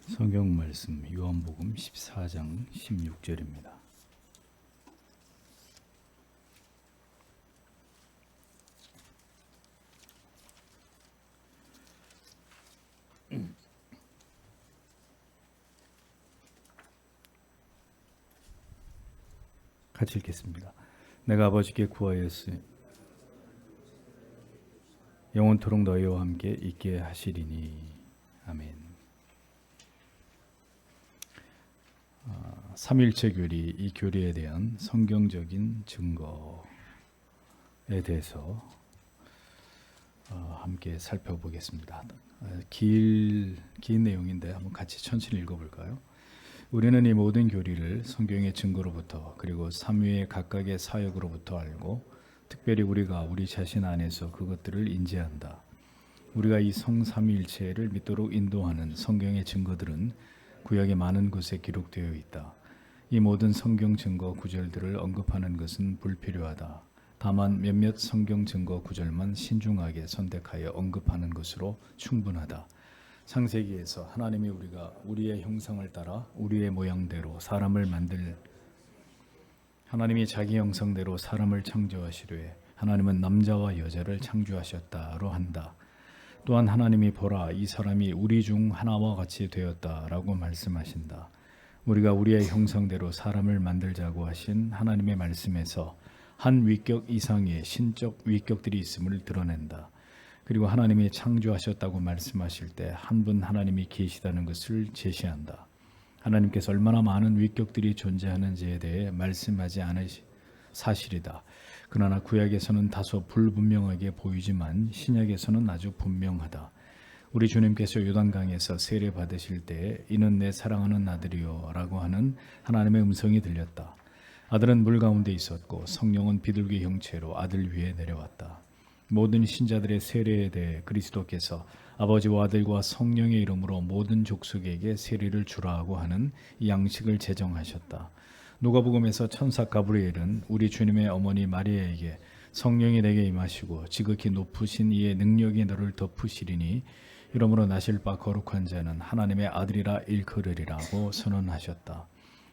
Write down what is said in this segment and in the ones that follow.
성경 말씀 요한복음 14장 16절입니다. 같이 읽겠습니다. 내가 아버지께 구하였으니 영원토록 너희와 함께 있게 하시리니. 아멘. 삼일체 교리, 이 교리에 대한 성경적인 증거에 대해서 함께 살펴보겠습니다. 긴 내용인데 한번 같이 천천히 읽어볼까요? 우리는 이 모든 교리를 성경의 증거로부터 그리고 삼위의 각각의 사역으로부터 알고 특별히 우리가 우리 자신 안에서 그것들을 인지한다. 우리가 이 성삼위일체를 믿도록 인도하는 성경의 증거들은 구약의 많은 곳에 기록되어 있다. 이 모든 성경 증거 구절들을 언급하는 것은 불필요하다. 다만 몇몇 성경 증거 구절만 신중하게 선택하여 언급하는 것으로 충분하다. 창세기에서 하나님이 우리가 우리의 형상을 따라 우리의 모양대로 하나님이 자기 형상대로 사람을 창조하시되 하나님은 남자와 여자를 창조하셨다로 한다. 또한 하나님이 보라 이 사람이 우리 중 하나와 같이 되었다라고 말씀하신다. 우리가 우리의 형상대로 사람을 만들자고 하신 하나님의 말씀에서 한 위격 이상의 신적 위격들이 있음을 드러낸다. 그리고 하나님이 창조하셨다고 말씀하실 때 한 분 하나님이 계시다는 것을 제시한다. 하나님께서 얼마나 많은 위격들이 존재하는지에 대해 말씀하지 않으신 사실이다. 그러나 구약에서는 다소 불분명하게 보이지만 신약에서는 아주 분명하다. 우리 주님께서 요단강에서 세례 받으실 때 이는 내 사랑하는 아들이요 라고 하는 하나님의 음성이 들렸다. 아들은 물 가운데 있었고 성령은 비둘기 형체로 아들 위에 내려왔다. 모든 신자들의 세례에 대해 그리스도께서 아버지와 아들과 성령의 이름으로 모든 족속에게 세례를 주라 하고 하는 이 양식을 제정하셨다. 누가복음에서 천사 가브리엘은 우리 주님의 어머니 마리아에게 성령이 내게 임하시고 지극히 높으신 이의 능력이 너를 덮으시리니 이러므로 나실 바 거룩한 자는 하나님의 아들이라 일컬으리라고 선언하셨다.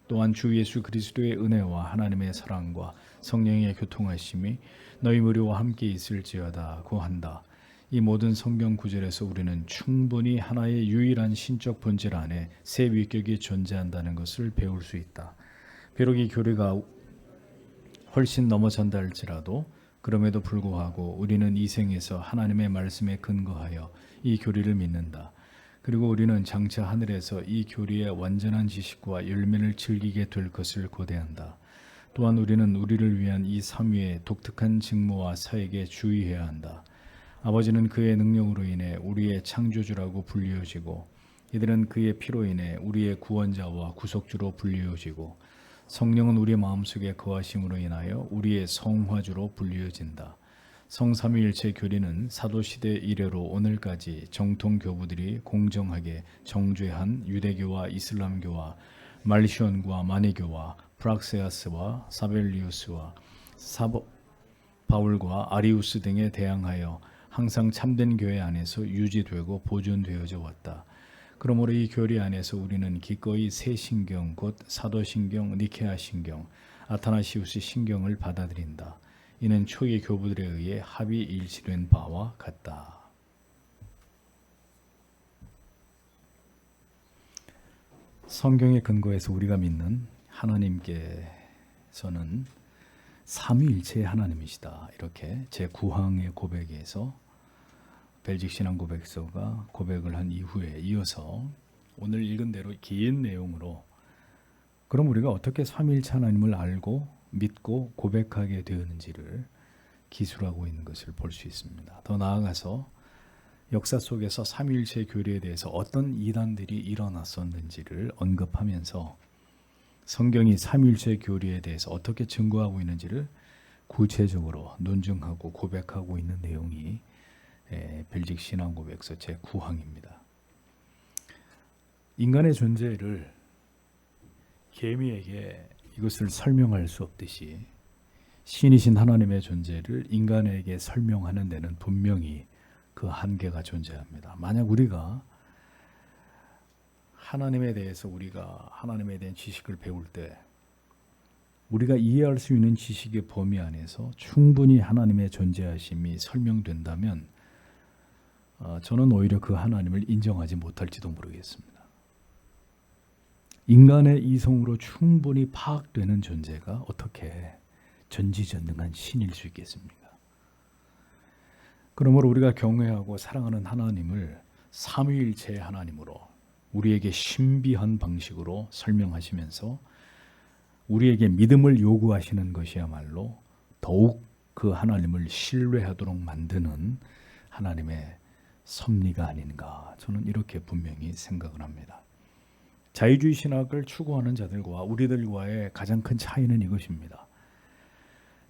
또한 주 예수 그리스도의 은혜와 하나님의 사랑과 성령의 교통하심이 너희 무리와 함께 있을지어다고 한다. 이 모든 성경 구절에서 우리는 충분히 하나의 유일한 신적 본질 안에 세 위격이 존재한다는 것을 배울 수 있다. 비록 이 교리가 훨씬 넘어선다 할지라도 그럼에도 불구하고 우리는 이 생에서 하나님의 말씀에 근거하여 이 교리를 믿는다. 그리고 우리는 장차 하늘에서 이 교리의 완전한 지식과 열매를 즐기게 될 것을 고대한다. 또한 우리는 우리를 위한 이 삼위의 독특한 직무와 사역에 주의해야 한다. 아버지는 그의 능력으로 인해 우리의 창조주라고 불리워지고 이들은 그의 피로 인해 우리의 구원자와 구속주로 불리워지고 성령은 우리 마음속에 거하심으로 인하여 우리의 성화주로 불리워진다. 성삼위일체 교리는 사도시대 이래로 오늘까지 정통 교부들이 공정하게 정죄한 유대교와 이슬람교와 말시온과 마니교와 프락세아스와 사벨리우스와 바울과 아리우스 등에 대항하여 항상 참된 교회 안에서 유지되고 보존되어져 왔다. 그러므로 이 교리 안에서 우리는 기꺼이 새 신경 곧 사도신경, 니케아 신경, 아타나시우스 신경을 받아들인다. 이는 초기 교부들에 의해 합의 일치된 바와 같다. 성경의 근거에서 우리가 믿는 하나님께서는 삼위일체의 하나님이시다. 이렇게 제9항의 고백에서 벨직 신앙 고백서가 고백을 한 이후에 이어서 오늘 읽은 대로 긴 내용으로 그럼 우리가 어떻게 삼위일체 하나님을 알고 믿고 고백하게 되었는지를 기술하고 있는 것을 볼 수 있습니다. 더 나아가서 역사 속에서 삼위일체 교리에 대해서 어떤 이단들이 일어났었는지를 언급하면서 성경이 삼위일체 교리에 대해서 어떻게 증거하고 있는지를 구체적으로 논증하고 고백하고 있는 내용이 벨직 신앙 고백서 제9항입니다. 인간의 존재를 개미에게 이것을 설명할 수 없듯이 신이신 하나님의 존재를 인간에게 설명하는 데는 분명히 그 한계가 존재합니다. 만약 우리가 하나님에 대해서 우리가 하나님에 대한 지식을 배울 때 우리가 이해할 수 있는 지식의 범위 안에서 충분히 하나님의 존재하심이 설명된다면 저는 오히려 그 하나님을 인정하지 못할지도 모르겠습니다. 인간의 이성으로 충분히 파악되는 존재가 어떻게 전지전능한 신일 수 있겠습니까? 그러므로 우리가 경외하고 사랑하는 하나님을 삼위일체의 하나님으로 우리에게 신비한 방식으로 설명하시면서 우리에게 믿음을 요구하시는 것이야말로 더욱 그 하나님을 신뢰하도록 만드는 하나님의 섭리가 아닌가, 저는 이렇게 분명히 생각을 합니다. 자유주의 신학을 추구하는 자들과 우리들과의 가장 큰 차이는 이것입니다.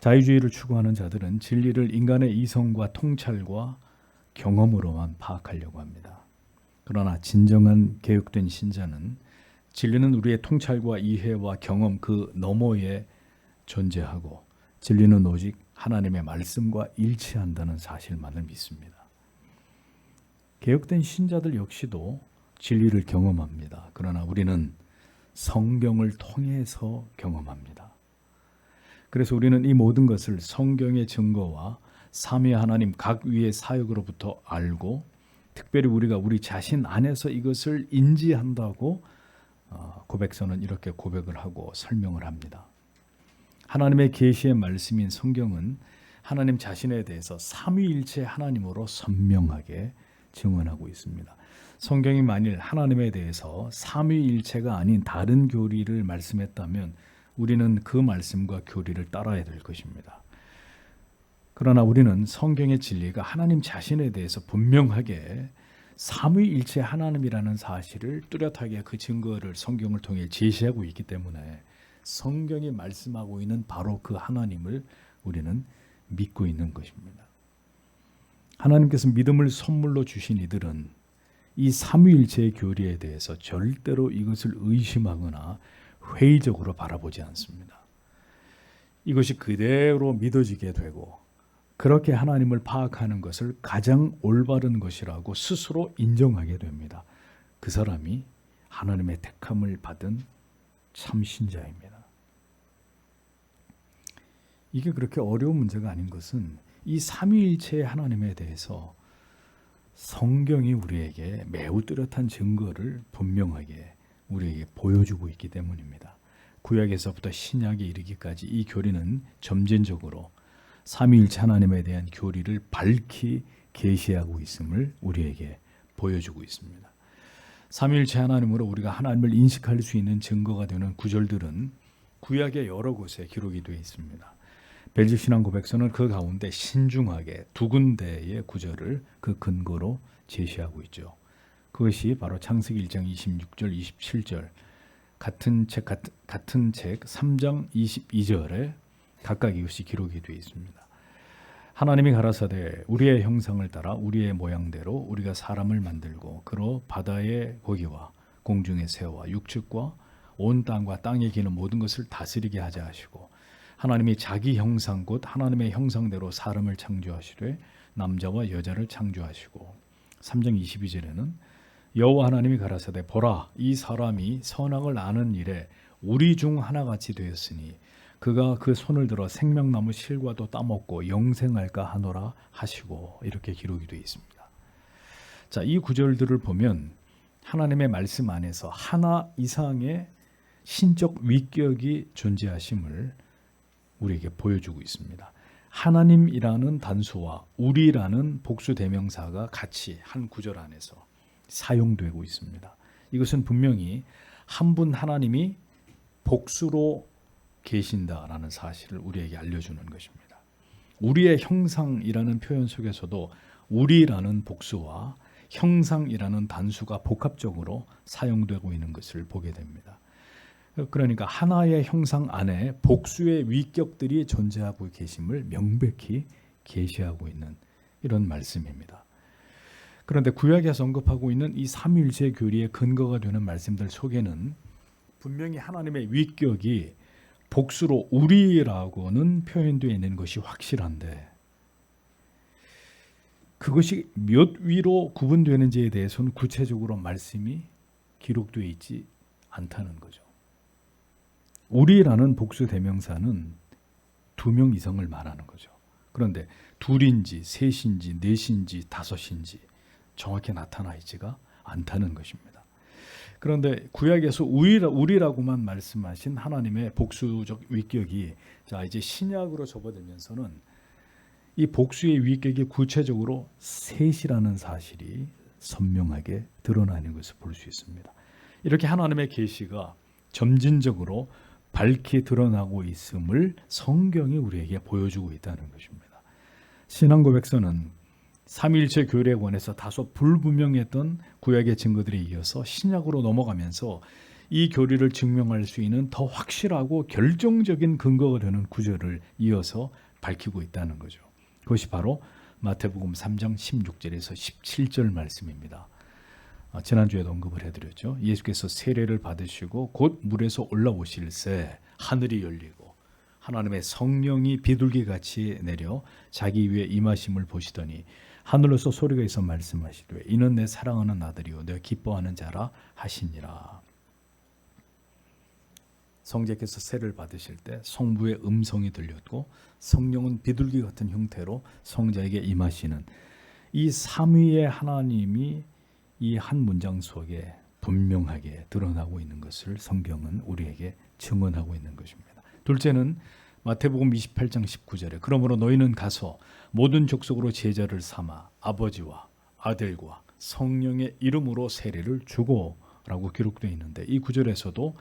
자유주의를 추구하는 자들은 진리를 인간의 이성과 통찰과 경험으로만 파악하려고 합니다. 그러나 진정한 개혁된 신자는 진리는 우리의 통찰과 이해와 경험 그 너머에 존재하고 진리는 오직 하나님의 말씀과 일치한다는 사실만을 믿습니다. 개혁된 신자들 역시도 진리를 경험합니다. 그러나 우리는 성경을 통해서 경험합니다. 그래서 우리는 이 모든 것을 성경의 증거와 삼위 하나님 각 위의 사역으로부터 알고 특별히 우리가 우리 자신 안에서 이것을 인지한다고 고백서는 이렇게 고백을 하고 설명을 합니다. 하나님의 계시의 말씀인 성경은 하나님 자신에 대해서 삼위일체 하나님으로 선명하게 증언하고 있습니다. 성경이 만일 하나님에 대해서 삼위일체가 아닌 다른 교리를 말씀했다면 우리는 그 말씀과 교리를 따라야 될 것입니다. 그러나 우리는 성경의 진리가 하나님 자신에 대해서 분명하게 삼위일체 하나님이라는 사실을 뚜렷하게 그 증거를 성경을 통해 제시하고 있기 때문에 성경이 말씀하고 있는 바로 그 하나님을 우리는 믿고 있는 것입니다. 하나님께서 믿음을 선물로 주신 이들은 이 삼위일체의 교리에 대해서 절대로 이것을 의심하거나 회의적으로 바라보지 않습니다. 이것이 그대로 믿어지게 되고 그렇게 하나님을 파악하는 것을 가장 올바른 것이라고 스스로 인정하게 됩니다. 그 사람이 하나님의 택함을 받은 참신자입니다. 이게 그렇게 어려운 문제가 아닌 것은 이 삼위일체의 하나님에 대해서 성경이 우리에게 매우 뚜렷한 증거를 분명하게 우리에게 보여주고 있기 때문입니다. 구약에서부터 신약에 이르기까지 이 교리는 점진적으로 삼위일체 하나님에 대한 교리를 밝히 계시하고 있음을 우리에게 보여주고 있습니다. 삼위일체 하나님으로 우리가 하나님을 인식할 수 있는 증거가 되는 구절들은 구약의 여러 곳에 기록이 되어 있습니다. 벨직 신앙 고백서는 그 가운데 신중하게 두 군데의 구절을 그 근거로 제시하고 있죠. 그것이 바로 창세기 1장 26절, 27절 같은 책 3장 22절에 각각 이것이 기록이 되어 있습니다. 하나님이 가라사대 우리의 형상을 따라 우리의 모양대로 우리가 사람을 만들고 그로 바다의 고기와 공중의 새와 육축과 온 땅과 땅에 기는 모든 것을 다스리게 하자 하시고 하나님이 자기 형상 곧 하나님의 형상대로 사람을 창조하시되 남자와 여자를 창조하시고 3장 22절에는 여호와 하나님이 가라사대 보라 이 사람이 선악을 아는 일에 우리 중 하나같이 되었으니 그가 그 손을 들어 생명나무 실과도 따먹고 영생할까 하노라 하시고 이렇게 기록이 되어 있습니다. 자, 이 구절들을 보면 하나님의 말씀 안에서 하나 이상의 신적 위격이 존재하심을 우리에게 보여주고 있습니다. 하나님이라는 단수와 우리라는 복수 대명사가 같이 한 구절 안에서 사용되고 있습니다. 이것은 분명히 한 분 하나님이 복수로 계신다라는 사실을 우리에게 알려주는 것입니다. 우리의 형상이라는 표현 속에서도 우리라는 복수와 형상이라는 단수가 복합적으로 사용되고 있는 것을 보게 됩니다. 그러니까 하나의 형상 안에 복수의 위격들이 존재하고 계심을 명백히 계시하고 있는 이런 말씀입니다. 그런데 구약에서 언급하고 있는 이 삼위일체 교리의 근거가 되는 말씀들 속에는 분명히 하나님의 위격이 복수로 우리라고는 표현되어 있는 것이 확실한데 그것이 몇 위로 구분되는지에 대해서는 구체적으로 말씀이 기록되어 있지 않다는 거죠. 우리라는 복수 대명사는 2명 이상을 말하는 거죠. 그런데 둘인지 셋인지 넷인지 다섯인지 정확히 나타나 있지가 않다는 것입니다. 그런데 구약에서 우리라고만 말씀하신 하나님의 복수적 위격이 자 이제 신약으로 접어들면서는 이 복수의 위격이 구체적으로 셋이라는 사실이 선명하게 드러나는 것을 볼 수 있습니다. 이렇게 하나님의 계시가 점진적으로 밝히 드러나고 있음을 성경이 우리에게 보여주고 있다는 것입니다. 신앙고백서는 삼위일체 교리에 관해서 다소 불분명했던 구약의 증거들에 이어서 신약으로 넘어가면서 이 교리를 증명할 수 있는 더 확실하고 결정적인 근거가 되는 구절을 이어서 밝히고 있다는 거죠. 그것이 바로 마태복음 3장 16절에서 17절 말씀입니다. 지난주에도 언급을 해드렸죠. 예수께서 세례를 받으시고 곧 물에서 올라오실새 하늘이 열리고 하나님의 성령이 비둘기같이 내려 자기 위에 임하심을 보시더니 하늘로서 소리가 있어 말씀하시되 이는 내 사랑하는 아들이요 내가 기뻐하는 자라 하시니라. 성자께서 세례를 받으실 때 성부의 음성이 들렸고 성령은 비둘기 같은 형태로 성자에게 임하시는 이 삼위의 하나님이 이 한 문장 속에 분명하게 드러나고 있는 것을 성경은 우리에게 증언하고 있는 것입니다. 둘째는 마태복음 28장 19절에 그러므로 너희는 가서 모든 족속으로 제자를 삼아 아버지와 아들과 성령의 이름으로 세례를 주고 라고 기록되어 있는데 이 구절에서도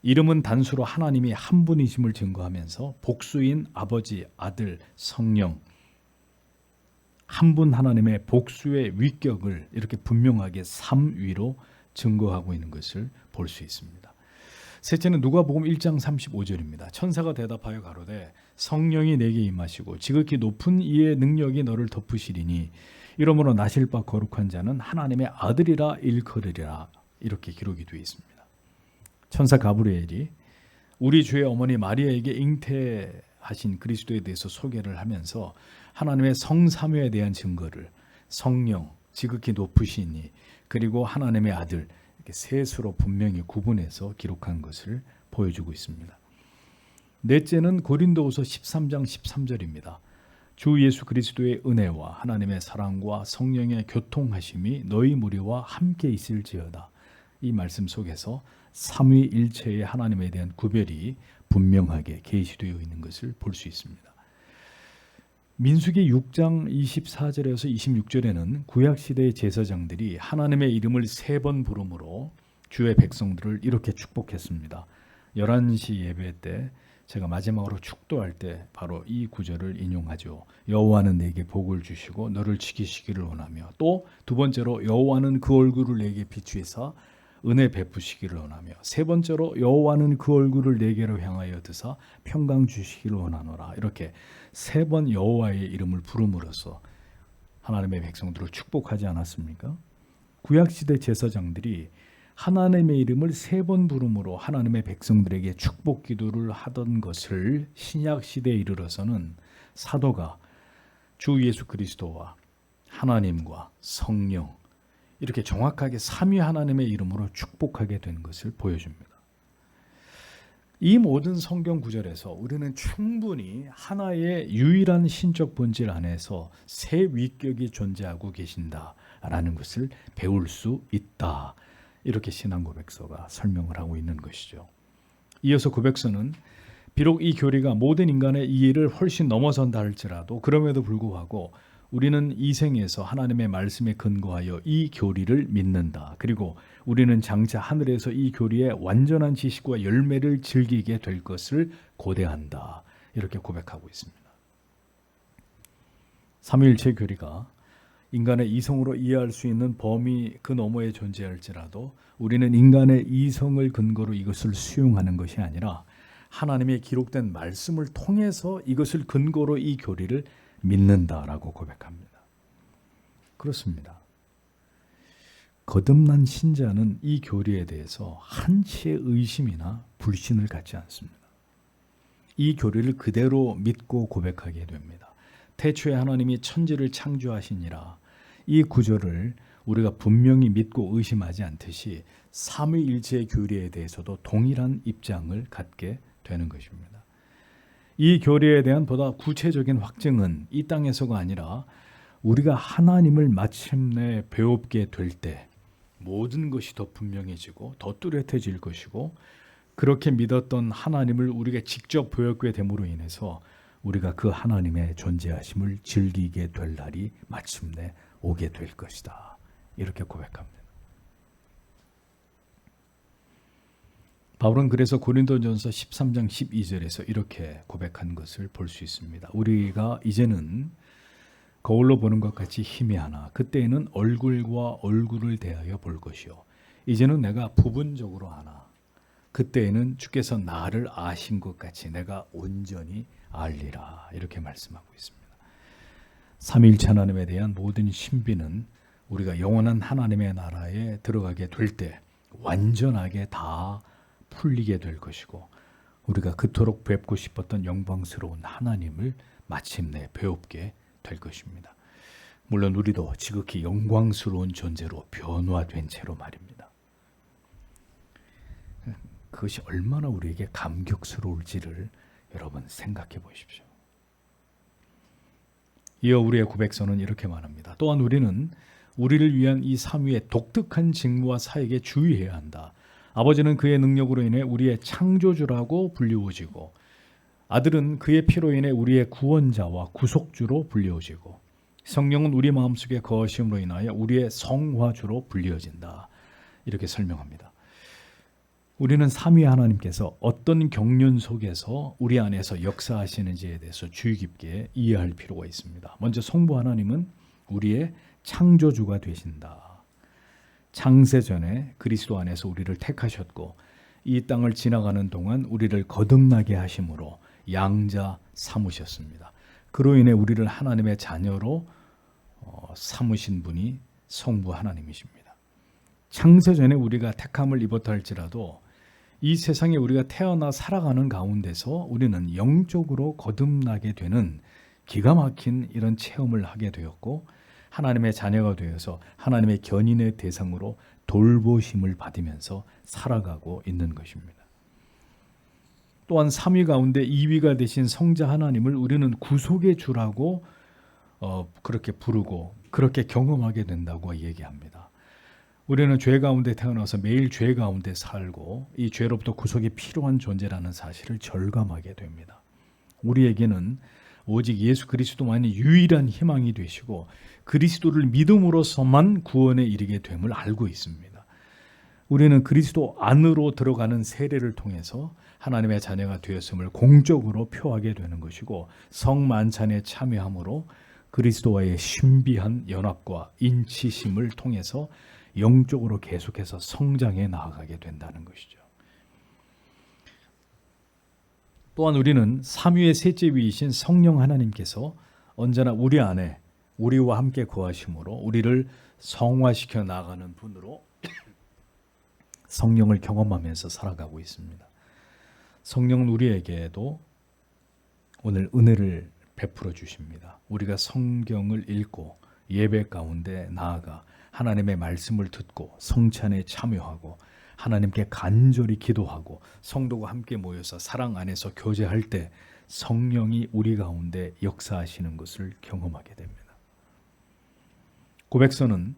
이름은 단수로 하나님이 한 분이심을 증거하면서 복수인 아버지, 아들, 성령 한 분 하나님의 복수의 위격을 이렇게 분명하게 삼위로 증거하고 있는 것을 볼 수 있습니다. 셋째는 누가복음 1장 35절입니다. 천사가 대답하여 가로되 성령이 내게 임하시고 지극히 높은 이의 능력이 너를 덮으시리니 이러므로 나실 바 거룩한 자는 하나님의 아들이라 일컬으리라 이렇게 기록이 되어 있습니다. 천사 가브리엘이 우리 주의 어머니 마리아에게 잉태하신 그리스도에 대해서 소개를 하면서 하나님의 성삼위에 대한 증거를 성령, 지극히 높으시니 그리고 하나님의 아들 이렇게 셋으로 분명히 구분해서 기록한 것을 보여주고 있습니다. 넷째는 고린도후서 13장 13절입니다. 주 예수 그리스도의 은혜와 하나님의 사랑과 성령의 교통하심이 너희 무리와 함께 있을지어다. 이 말씀 속에서 삼위일체의 하나님에 대한 구별이 분명하게 계시되어 있는 것을 볼 수 있습니다. 민수기 6장 24절에서 26절에는 구약시대의 제사장들이 하나님의 이름을 3번 부름으로 주의 백성들을 이렇게 축복했습니다. 11시 예배 때 제가 마지막으로 축도할 때 바로 이 구절을 인용하죠. 여호와는 내게 복을 주시고 너를 지키시기를 원하며 또 두 번째로 여호와는 그 얼굴을 내게 비추사 은혜 베푸시기를 원하며 세 번째로 여호와는 그 얼굴을 내게로 향하여 드사 평강 주시기를 원하노라. 이렇게 3번 여호와의 이름을 부름으로써 하나님의 백성들을 축복하지 않았습니까? 구약시대 제사장들이 하나님의 이름을 3번 부름으로 하나님의 백성들에게 축복 기도를 하던 것을 신약시대에 이르러서는 사도가 주 예수 그리스도와 하나님과 성령 이렇게 정확하게 삼위 하나님의 이름으로 축복하게 된 것을 보여줍니다. 이 모든 성경 구절에서 우리는 충분히 하나의 유일한 신적 본질 안에서 세 위격이 존재하고 계신다라는 것을 배울 수 있다. 이렇게 신앙고백서가 설명을 하고 있는 것이죠. 이어서 고백서는 비록 이 교리가 모든 인간의 이해를 훨씬 넘어선다 할지라도 그럼에도 불구하고 우리는 이 생에서 하나님의 말씀에 근거하여 이 교리를 믿는다. 그리고 우리는 장차 하늘에서 이 교리의 완전한 지식과 열매를 즐기게 될 것을 고대한다. 이렇게 고백하고 있습니다. 삼위일체 교리가 인간의 이성으로 이해할 수 있는 범위 그 너머에 존재할지라도 우리는 인간의 이성을 근거로 이것을 수용하는 것이 아니라 하나님의 기록된 말씀을 통해서 이것을 근거로 이 교리를 믿는다라고 고백합니다. 그렇습니다. 거듭난 신자는 이 교리에 대해서 한치의 의심이나 불신을 갖지 않습니다. 이 교리를 그대로 믿고 고백하게 됩니다. 태초에 하나님이 천지를 창조하시니라. 이 구절을 우리가 분명히 믿고 의심하지 않듯이 삼위일체의 교리에 대해서도 동일한 입장을 갖게 되는 것입니다. 이 교리에 대한 보다 구체적인 확증은 이 땅에서가 아니라 우리가 하나님을 마침내 배웁게 될 때 모든 것이 더 분명해지고 더 뚜렷해질 것이고, 그렇게 믿었던 하나님을 우리가 직접 보였게 됨으로 인해서 우리가 그 하나님의 존재하심을 즐기게 될 날이 마침내 오게 될 것이다. 이렇게 고백합니다. 바울은 그래서 고린도전서 13장 12절에서 이렇게 고백한 것을 볼 수 있습니다. 우리가 이제는 거울로 보는 것 같이 희미하나 그때에는 얼굴과 얼굴을 대하여 볼 것이요 이제는 내가 부분적으로 아나 그때에는 주께서 나를 아신 것 같이 내가 온전히 알리라. 이렇게 말씀하고 있습니다. 삼위일체 하나님에 대한 모든 신비는 우리가 영원한 하나님의 나라에 들어가게 될 때 완전하게 다 풀리게 될 것이고, 우리가 그토록 뵙고 싶었던 영광스러운 하나님을 마침내 배웁게 될 것입니다. 물론 우리도 지극히 영광스러운 존재로 변화된 채로 말입니다. 그것이 얼마나 우리에게 감격스러울지를 여러분 생각해 보십시오. 이어 우리의 고백서는 이렇게 말합니다. 또한 우리는 우리를 위한 이 삼위의 독특한 직무와 사역에 주의해야 한다. 아버지는 그의 능력으로 인해 우리의 창조주라고 불리워지고, 아들은 그의 피로 인해 우리의 구원자와 구속주로 불리워지고, 성령은 우리 마음속에 거하심으로 인하여 우리의 성화주로 불리워진다. 이렇게 설명합니다. 우리는 삼위 하나님께서 어떤 경륜 속에서 우리 안에서 역사하시는지에 대해서 주의 깊게 이해할 필요가 있습니다. 먼저 성부 하나님은 우리의 창조주가 되신다. 창세 전에 그리스도 안에서 우리를 택하셨고 이 땅을 지나가는 동안 우리를 거듭나게 하심으로 양자 삼으셨습니다. 그로 인해 우리를 하나님의 자녀로 삼으신 분이 성부 하나님이십니다. 창세전에 우리가 택함을 입었다 할지라도 이 세상에 우리가 태어나 살아가는 가운데서 우리는 영적으로 거듭나게 되는 기가 막힌 이런 체험을 하게 되었고, 하나님의 자녀가 되어서 하나님의 견인의 대상으로 돌보심을 받으면서 살아가고 있는 것입니다. 또한 3위 가운데 2위가 되신 성자 하나님을 우리는 구속의 주라고 그렇게 부르고 그렇게 경험하게 된다고 얘기합니다. 우리는 죄 가운데 태어나서 매일 죄 가운데 살고 이 죄로부터 구속이 필요한 존재라는 사실을 절감하게 됩니다. 우리에게는 오직 예수 그리스도만이 유일한 희망이 되시고 그리스도를 믿음으로서만 구원에 이르게 됨을 알고 있습니다. 우리는 그리스도 안으로 들어가는 세례를 통해서 하나님의 자녀가 되었음을 공적으로 표하게 되는 것이고, 성만찬에 참여함으로 그리스도와의 신비한 연합과 인치심을 통해서 영적으로 계속해서 성장해 나아가게 된다는 것이죠. 또한 우리는 삼위의 셋째 위이신 성령 하나님께서 언제나 우리 안에 우리와 함께 거하심으로 우리를 성화시켜 나가는 분으로 성령을 경험하면서 살아가고 있습니다. 성령은 우리에게도 오늘 은혜를 베풀어 주십니다. 우리가 성경을 읽고 예배 가운데 나아가 하나님의 말씀을 듣고 성찬에 참여하고 하나님께 간절히 기도하고 성도가 함께 모여서 사랑 안에서 교제할 때 성령이 우리 가운데 역사하시는 것을 경험하게 됩니다. 고백서는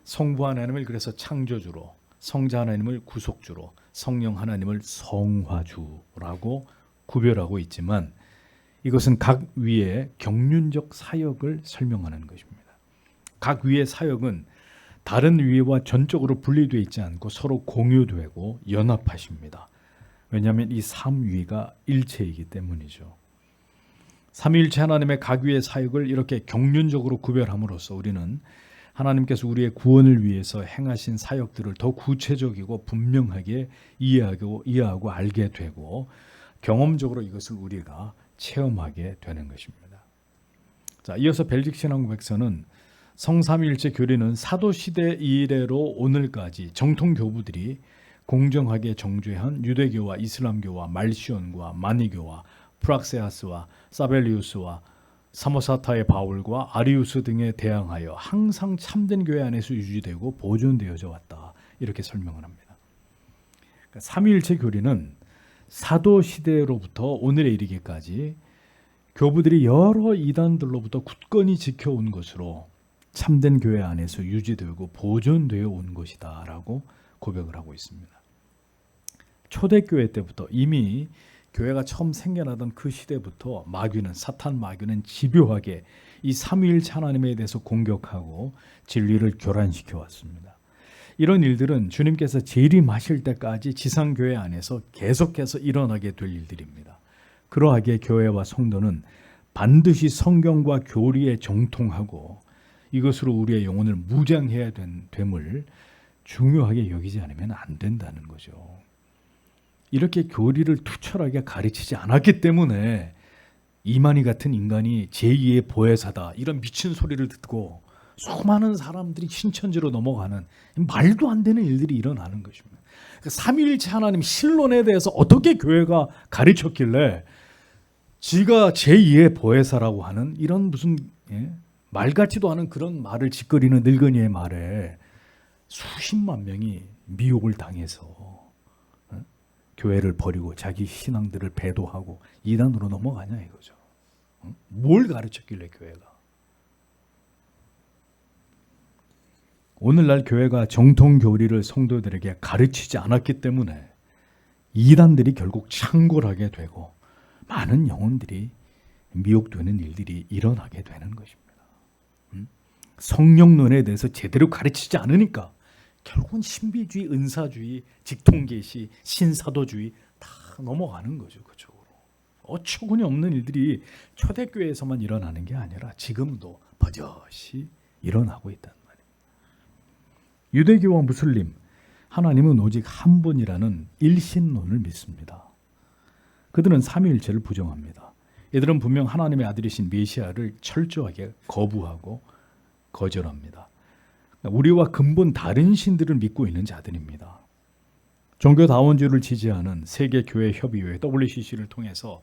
성부 하나님을 그래서 창조주로, 성자 하나님을 구속주로, 성령 하나님을 성화주라고 구별하고 있지만 이것은 각 위의 경륜적 사역을 설명하는 것입니다. 각 위의 사역은 다른 위와 전적으로 분리되어 있지 않고 서로 공유되고 연합하십니다. 왜냐하면 이 삼위가 일체이기 때문이죠. 삼위일체 하나님의 각 위의 사역을 이렇게 경륜적으로 구별함으로써 우리는 하나님께서 우리의 구원을 위해서 행하신 사역들을 더 구체적이고 분명하게 이해하고 알게 되고 경험적으로 이것을 우리가 체험하게 되는 것입니다. 자, 이어서 벨직 신앙 고백서는 성삼위일체 교리는 사도시대 이래로 오늘까지 정통 교부들이 공정하게 정죄한 유대교와 이슬람교와 말시온과 마니교와 프락세아스와 사벨리우스와 사모사타의 바울과 아리우스 등에 대항하여 항상 참된 교회 안에서 유지되고 보존되어져 왔다. 이렇게 설명을 합니다. 그러니까 삼위일체 교리는 사도 시대로부터 오늘에 이르기까지 교부들이 여러 이단들로부터 굳건히 지켜온 것으로 참된 교회 안에서 유지되고 보존되어 온 것이다라고 고백을 하고 있습니다. 초대교회 때부터 이미 교회가 처음 생겨나던 그 시대부터 사탄 마귀는 집요하게 이 삼위일체 하나님에 대해서 공격하고 진리를 교란시켜 왔습니다. 이런 일들은 주님께서 재림하실 때까지 지상교회 안에서 계속해서 일어나게 될 일들입니다. 그러하기에 교회와 성도는 반드시 성경과 교리에 정통하고 이것으로 우리의 영혼을 무장해야 됨을 중요하게 여기지 않으면 안 된다는 거죠. 이렇게 교리를 투철하게 가르치지 않았기 때문에 이만희 같은 인간이 제2의 보혜사다 이런 미친 소리를 듣고 수많은 사람들이 신천지로 넘어가는 말도 안 되는 일들이 일어나는 것입니다. 그러니까 삼위일체 하나님 신론에 대해서 어떻게 교회가 가르쳤길래 지가 제2의 보혜사라고 하는 이런 무슨 말 같지도 않은 그런 말을 짓거리는 늙은이의 말에 수십만 명이 미혹을 당해서 교회를 버리고 자기 신앙들을 배도하고 이단으로 넘어가냐 이거죠. 뭘 가르쳤길래 교회가. 오늘날 교회가 정통 교리를 성도들에게 가르치지 않았기 때문에 이단들이 결국 창궐하게 되고 많은 영혼들이 미혹되는 일들이 일어나게 되는 것입니다. 성령론에 대해서 제대로 가르치지 않으니까 결국은 신비주의, 은사주의, 직통계시, 신사도주의 다 넘어가는 거죠. 그쪽으로. 어처구니 없는 일들이 초대교회에서만 일어나는 게 아니라 지금도 버젓이 일어나고 있단 말이에요. 유대교와 무슬림, 하나님은 오직 한 분이라는 일신론을 믿습니다. 그들은 삼위일체를 부정합니다. 이들은 분명 하나님의 아들이신 메시아를 철저하게 거부하고 거절합니다. 우리와 근본 다른 신들을 믿고 있는 자들입니다. 종교다원주의를 지지하는 세계교회협의회 WCC를 통해서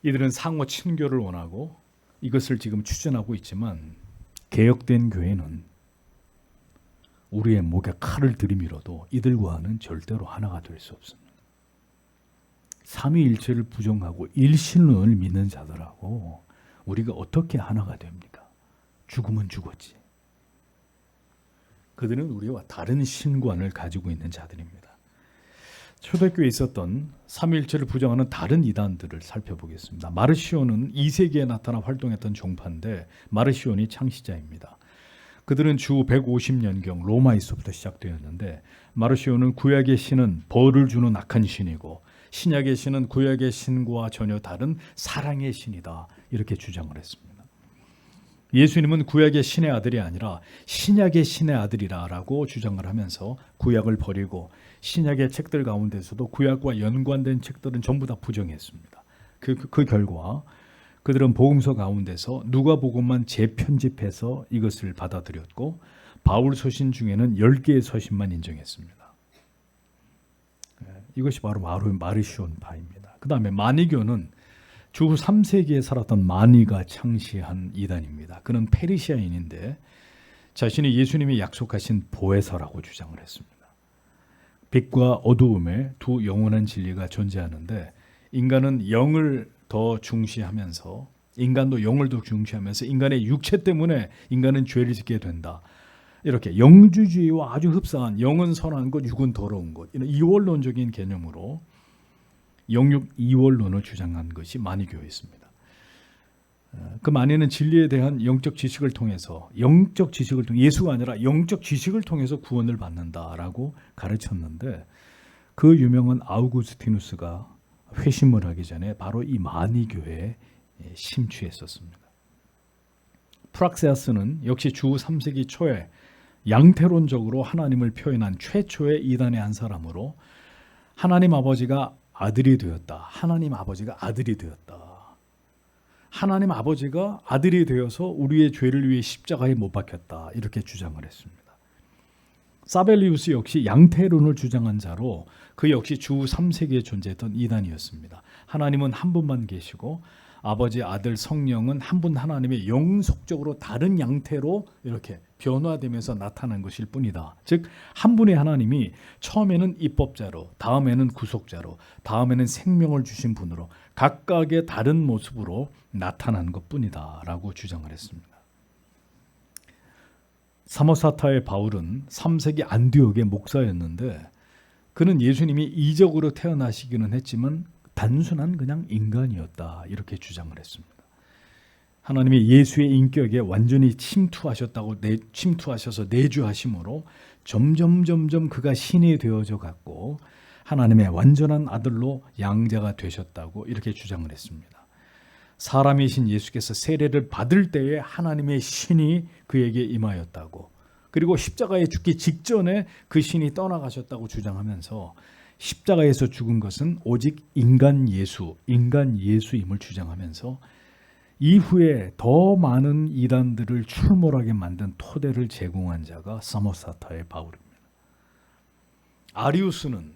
이들은 상호 친교를 원하고 이것을 지금 추진하고 있지만 개혁된 교회는 우리의 목에 칼을 들이밀어도 이들과는 절대로 하나가 될 수 없습니다. 삼위일체를 부정하고 일신론을 믿는 자들하고 우리가 어떻게 하나가 됩니까? 죽으면 죽었지. 그들은 우리와 다른 신관을 가지고 있는 자들입니다. 초대교회에 있었던 삼위일체를 부정하는 다른 이단들을 살펴보겠습니다. 마르시온은 2세기에 나타나 활동했던 종파인데 마르시온이 창시자입니다. 그들은 주 150년경 로마에서부터 시작되었는데 마르시온은 구약의 신은 벌을 주는 악한 신이고 신약의 신은 구약의 신과 전혀 다른 사랑의 신이다 이렇게 주장을 했습니다. 예수님은 구약의 신의 아들이 아니라 신약의 신의 아들이라고 주장을 하면서 구약을 버리고 신약의 책들 가운데서도 구약과 연관된 책들은 전부 다 부정했습니다. 그 결과 그들은 복음서 가운데서 누가복음만 재편집해서 이것을 받아들였고 바울 서신 중에는 10개의 서신만 인정했습니다. 이것이 바로 마르시온파입니다. 그 다음에 마니교는 주 3세기에 살았던 마니가 창시한 이단입니다. 그는 페르시아인인데 자신이 예수님이 약속하신 보혜사라고 주장을 했습니다. 빛과 어두움의 두 영원한 진리가 존재하는데 인간은 영을 더 중시하면서 인간도 영을 더 중시하면서 인간의 육체 때문에 인간은 죄를 짓게 된다. 이렇게 영주주의와 아주 흡사한 영은 선한 것, 육은 더러운 것 이런 이원론적인 개념으로 영육 이원론을 주장한 것이 마니교였습니다. 그 마니는 진리에 대한 영적 지식을 통해서 예수가 아니라 영적 지식을 통해서 구원을 받는다라고 가르쳤는데 그 유명한 아우구스티누스가 회심을 하기 전에 바로 이 마니교회에 심취했었습니다. 프락세아스는 역시 주 3세기 초에 양태론적으로 하나님을 표현한 최초의 이단의 한 사람으로 하나님 아버지가 아들이 되었다. 하나님 아버지가 아들이 되었다. 하나님 아버지가 아들이 되어서 우리의 죄를 위해 십자가에 못 박혔다. 이렇게 주장을 했습니다. 사벨리우스 역시 양태론을 주장한 자로 그 역시 주 3세기에 존재했던 이단이었습니다. 하나님은 한 분만 계시고 아버지, 아들, 성령은 한 분 하나님의 영속적으로 다른 양태로 이렇게 변화되면서 나타난 것일 뿐이다. 즉 한 분의 하나님이 처음에는 입법자로, 다음에는 구속자로, 다음에는 생명을 주신 분으로 각각의 다른 모습으로 나타난 것뿐이다 라고 주장을 했습니다. 사모사타의 바울은 3세기 안디옥의 목사였는데 그는 예수님이 이적으로 태어나시기는 했지만 단순한 그냥 인간이었다 이렇게 주장을 했습니다. 하나님이 예수의 인격에 완전히 침투하셔서 내주하심으로 점점 그가 신이 되어져 갔고 하나님의 완전한 아들로 양자가 되셨다고 이렇게 주장을 했습니다. 사람이신 예수께서 세례를 받을 때에 하나님의 신이 그에게 임하였다고, 그리고 십자가에 죽기 직전에 그 신이 떠나가셨다고 주장하면서 십자가에서 죽은 것은 오직 인간 예수임을 주장하면서 이후에 더 많은 이단들을 출몰하게 만든 토대를 제공한 자가 사모사타의 바울입니다. 아리우스는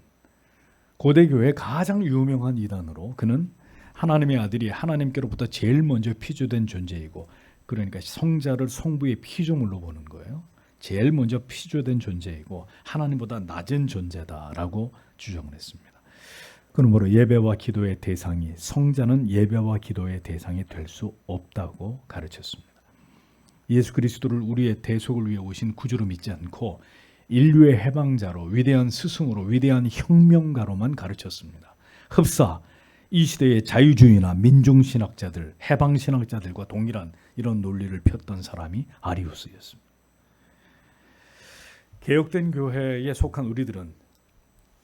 고대교회의 가장 유명한 이단으로 그는 하나님의 아들이 하나님께로부터 제일 먼저 피조된 존재이고, 그러니까 성자를 성부의 피조물로 보는 거예요. 제일 먼저 피조된 존재이고 하나님보다 낮은 존재다라고 주장을 했습니다. 그러므로 예배와 기도의 대상이, 성자는 예배와 기도의 대상이 될 수 없다고 가르쳤습니다. 예수 그리스도를 우리의 대속을 위해 오신 구주로 믿지 않고 인류의 해방자로, 위대한 스승으로, 위대한 혁명가로만 가르쳤습니다. 흡사 이 시대의 자유주의나 민중신학자들, 해방신학자들과 동일한 이런 논리를 폈던 사람이 아리우스였습니다. 개혁된 교회에 속한 우리들은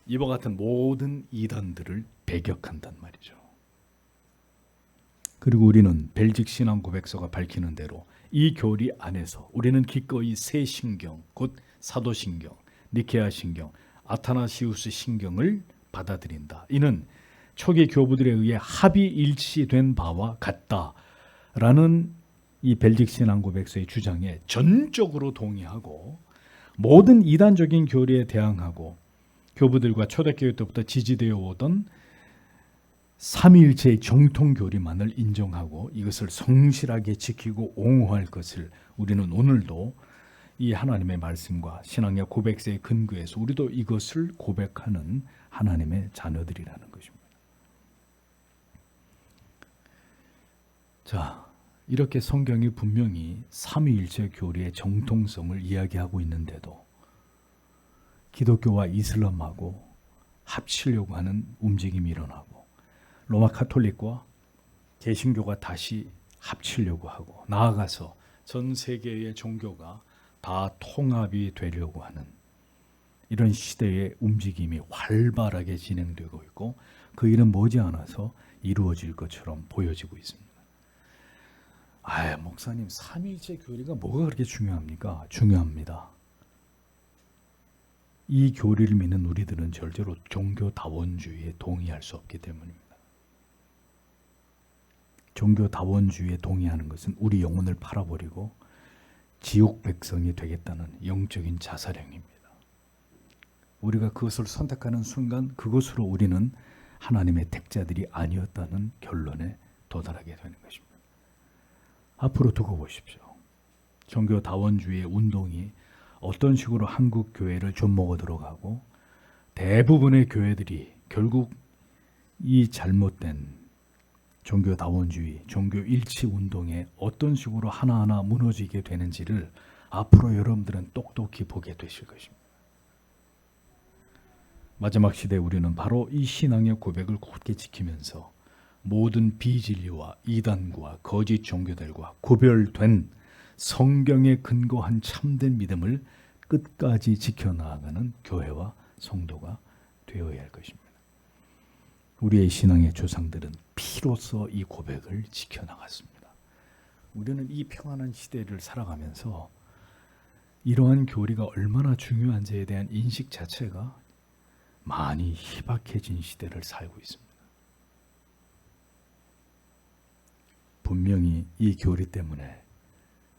이와 같은 모든 이단들을 배격한단 말이죠. 그리고 우리는 벨직 신앙 고백서가 밝히는 대로 이 교리 안에서 우리는 기꺼이 새 신경, 곧 사도신경, 니케아 신경, 아타나시우스 신경을 받아들인다. 이는 초기 교부들에 의해 합의 일치된 바와 같다라는 이 벨직 신앙 고백서의 주장에 전적으로 동의하고 모든 이단적인 교리에 대항하고 교부들과 초대교회 때부터 지지되어 오던 삼위일체의 정통교리만을 인정하고 이것을 성실하게 지키고 옹호할 것을 우리는 오늘도 이 하나님의 말씀과 신앙의 고백서의 근거에서 우리도 이것을 고백하는 하나님의 자녀들이라는 것입니다. 자, 이렇게 성경이 분명히 삼위일체 교리의 정통성을 이야기하고 있는데도 기독교와 이슬람하고 합치려고 하는 움직임이 일어나고 로마 카톨릭과 개신교가 다시 합치려고 하고 나아가서 전 세계의 종교가 다 통합이 되려고 하는 이런 시대의 움직임이 활발하게 진행되고 있고 그 일은 머지않아서 이루어질 것처럼 보여지고 있습니다. 목사님, 삼위일체 교리가 뭐가 그렇게 중요합니까? 중요합니다. 이 교리를 믿는 우리들은 절대로 종교다원주의에 동의할 수 없기 때문입니다. 종교다원주의에 동의하는 것은 우리 영혼을 팔아버리고 지옥 백성이 되겠다는 영적인 자살행위입니다. 우리가 그것을 선택하는 순간 그것으로 우리는 하나님의 택자들이 아니었다는 결론에 도달하게 되는 것입니다. 앞으로 두고 보십시오. 종교다원주의의 운동이 어떤 식으로 한국 교회를 좀먹어 들어가고 대부분의 교회들이 결국 이 잘못된 종교다원주의, 종교일치 운동에 어떤 식으로 하나하나 무너지게 되는지를 앞으로 여러분들은 똑똑히 보게 되실 것입니다. 마지막 시대에 우리는 바로 이 신앙의 고백을 굳게 지키면서 모든 비진리와 이단과 거짓 종교들과 구별된 성경에 근거한 참된 믿음을 끝까지 지켜나가는 교회와 성도가 되어야 할 것입니다. 우리의 신앙의 조상들은 피로써 이 고백을 지켜나갔습니다. 우리는 이 평안한 시대를 살아가면서 이러한 교리가 얼마나 중요한지에 대한 인식 자체가 많이 희박해진 시대를 살고 있습니다. 분명히 이 교리 때문에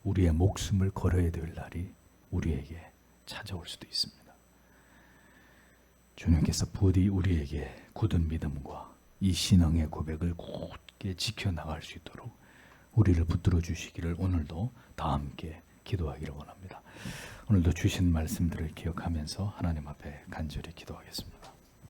우리의 목숨을 걸어야 될 날이 우리에게 찾아올 수도 있습니다. 주님께서 부디 우리에게 굳은 믿음과 이 신앙의 고백을 함께 지켜나갈 수 있도록 우리를 붙들어 주시기를 오늘도 다 함께 기도하기를 원합니다. 오늘도 주신 말씀들을 기억하면서 하나님 앞에 간절히 기도하겠습니다.